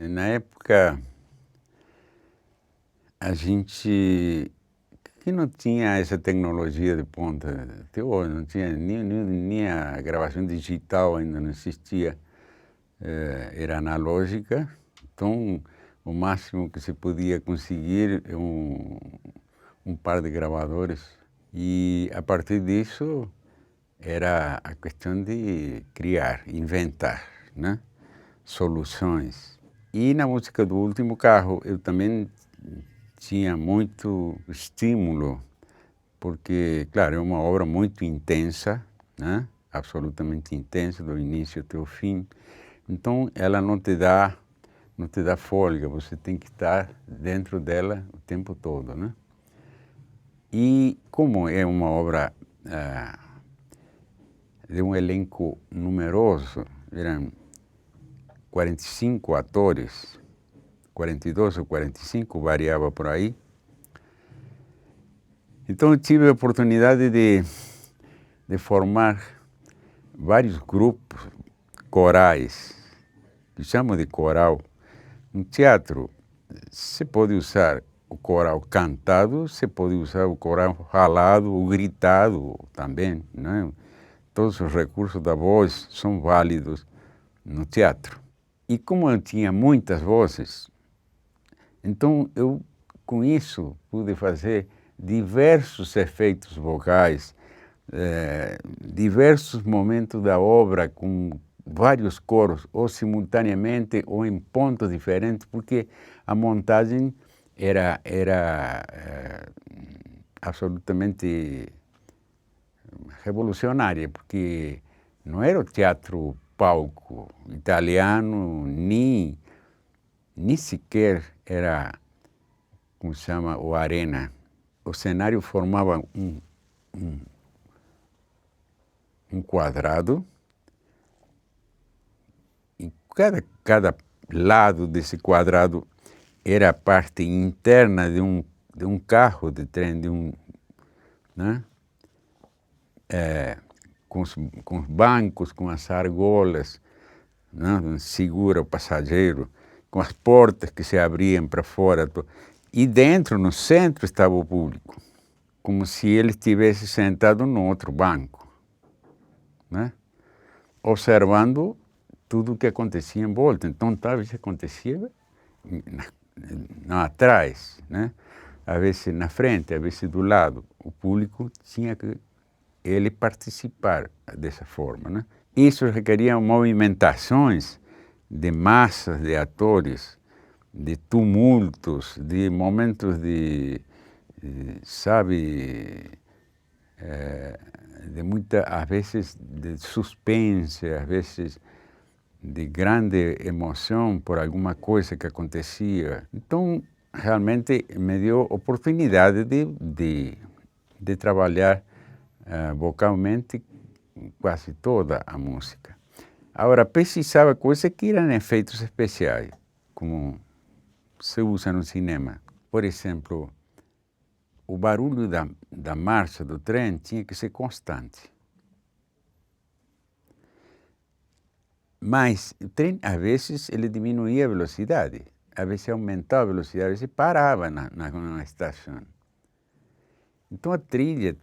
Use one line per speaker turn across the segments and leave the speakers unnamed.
Na época, a gente que não tinha essa tecnologia de ponta, até hoje, não tinha nem a gravação digital ainda não existia, era analógica, então o máximo que se podia conseguir é um par de gravadores e a partir disso era a questão de criar, inventar, né? Soluções. E na música do Último Carro eu também tinha muito estímulo, porque, claro, é uma obra muito intensa, né? Absolutamente intensa, do início até o fim. Então, ela não te dá folga, você tem que estar dentro dela o tempo todo, né? E como é uma obra de um elenco numeroso, eram 45 atores, 42 ou 45, variava por aí. Então eu tive a oportunidade de formar vários grupos corais, que chamam de coral. No teatro, você pode usar o coral cantado, você pode usar o coral falado ou gritado também, né? Todos os recursos da voz são válidos no teatro. E como eu tinha muitas vozes, então eu com isso pude fazer diversos efeitos vocais, diversos momentos da obra com vários coros, ou simultaneamente ou em pontos diferentes, porque a montagem era absolutamente revolucionária, porque não era o teatro palco italiano, nem sequer era, como se chama, o arena. O cenário formava um quadrado e cada lado desse quadrado era a parte interna de um carro de trem, né? Com os bancos, com as argolas, né? Segura o passageiro, com as portas que se abriam para fora. E dentro, no centro, estava o público, como se ele estivesse sentado no outro banco, né? Observando tudo o que acontecia em volta. Então, talvez acontecia atrás, né? Às vezes na frente, às vezes do lado. O público tinha que ele participar dessa forma, né? Isso requeria movimentações de massas de atores, de tumultos, de momentos sabe, de muita, às vezes de suspense, às vezes de grande emoção por alguma coisa que acontecia. Então, realmente me deu oportunidade de trabalhar vocalmente quase toda a música. Agora, precisava coisas que eram efeitos especiais, como se usa no cinema. Por exemplo, o barulho da marcha do trem tinha que ser constante. Mas o trem, às vezes, ele diminuía a velocidade, às vezes aumentava a velocidade, às vezes parava na estação. Então a trilha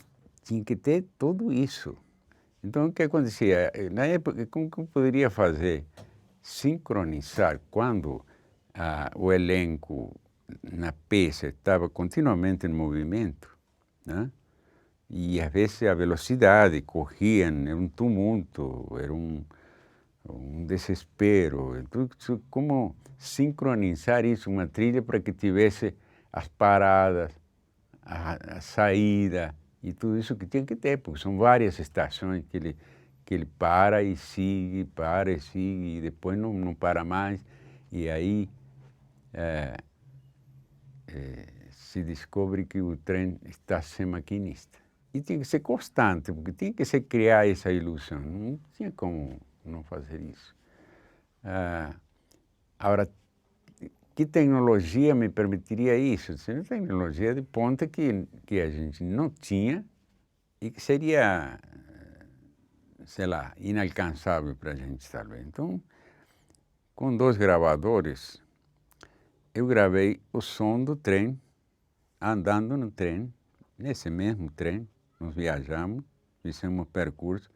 tinha que ter tudo isso. Então o que acontecia? Na época, como que eu poderia fazer? Sincronizar quando o elenco na peça estava continuamente em movimento, né? E às vezes a velocidade, corriam, era um tumulto, era um desespero. Então, como sincronizar isso, uma trilha para que tivesse as paradas, a saída e tudo isso que tinha que ter, porque são várias estações que ele para e sigue, e depois não para mais. E aí se descobre que o trem está sem maquinista. E tinha que ser constante, porque tinha que se criar essa ilusão, não tinha como não fazer isso. Agora, que tecnologia me permitiria isso? Seria tecnologia de ponta que a gente não tinha e que seria, sei lá, inalcançável para a gente talvez. Então, com 2 gravadores, eu gravei o som do trem, andando no trem, nesse mesmo trem, nós viajamos, fizemos um percurso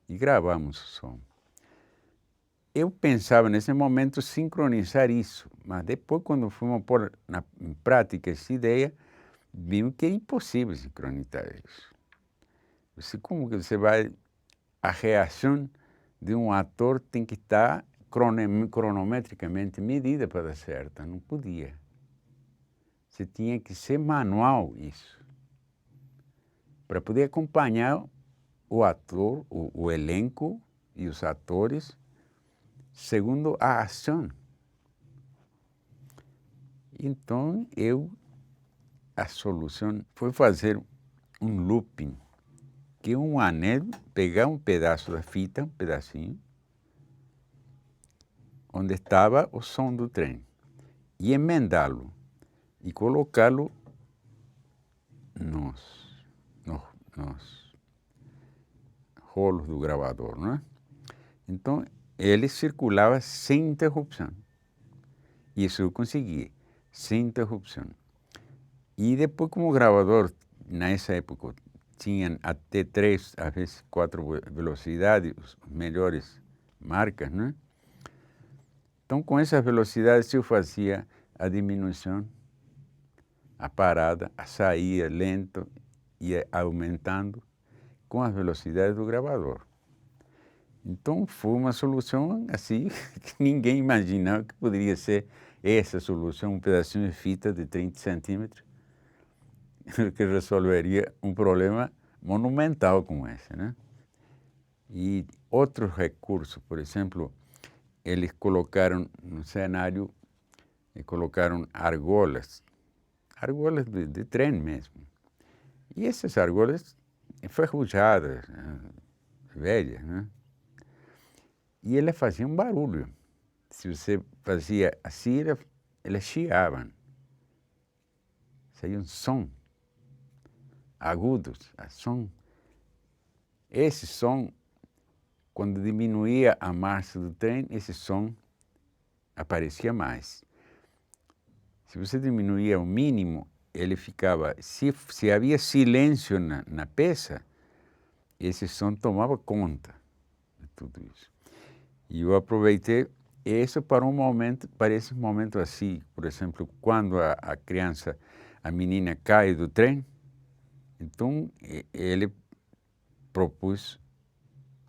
e gravamos o som. Eu pensava nesse momento sincronizar isso, mas depois quando fomos pôr em prática essa ideia, vimos que é impossível sincronizar isso. Como que você vai... A reação de um ator tem que estar cronometricamente medida para dar certo, não podia. Você tinha que ser manual isso, para poder acompanhar o ator, o elenco e os atores segundo a ação. Então, a solução foi fazer um looping, que é um anel, pegar um pedaço da fita, um pedacinho, onde estava o som do trem, e emendá-lo, e colocá-lo nos rolos do gravador, não é? Então, ele circulava sem interrupção. Isso eu consegui, sem interrupção. E depois, como o gravador, nessa época, tinha até 3, às vezes 4 velocidades, melhores marcas, né? Então, com essas velocidades, eu fazia a diminuição, a parada, a saída lento, ia aumentando com as velocidades do gravador. Então, foi uma solução assim que ninguém imaginava que poderia ser essa solução, um pedacinho de fita de 30 centímetros, que resolveria um problema monumental como esse, né? E outros recursos, por exemplo, eles colocaram no cenário, colocaram argolas de trem mesmo. E essas argolas enferrujadas, velhas, né? E elas faziam barulho. Se você fazia assim, elas chiavam. Saía um som, agudos, som. Esse som, quando diminuía a marcha do trem, esse som aparecia mais. Se você diminuía ao mínimo, ele ficava... Se havia silêncio na peça, esse som tomava conta de tudo isso. E eu aproveitei isso para esse momento assim, por exemplo, quando a criança, a menina cai do trem, então ele propôs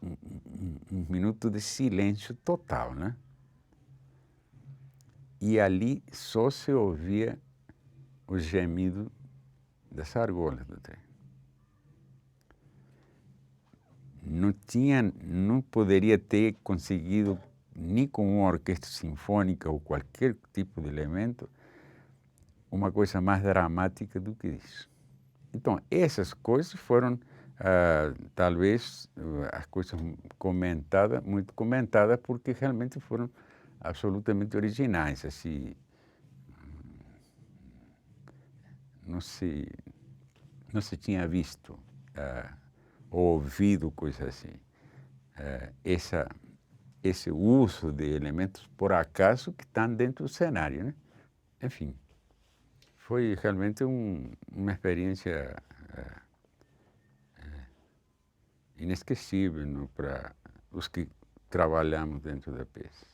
um minuto de silêncio total, né? E ali só se ouvia o gemido das argolas do trem. Não poderia ter conseguido, nem com uma orquestra sinfônica ou qualquer tipo de elemento, uma coisa mais dramática do que isso. Então, essas coisas foram, talvez, as coisas muito comentadas, porque realmente foram absolutamente originais, assim, não se tinha visto, ouvido coisas assim. Esse uso de elementos, por acaso, que estão dentro do cenário, né? Enfim, foi realmente uma experiência inesquecível, para os que trabalhamos dentro da peça.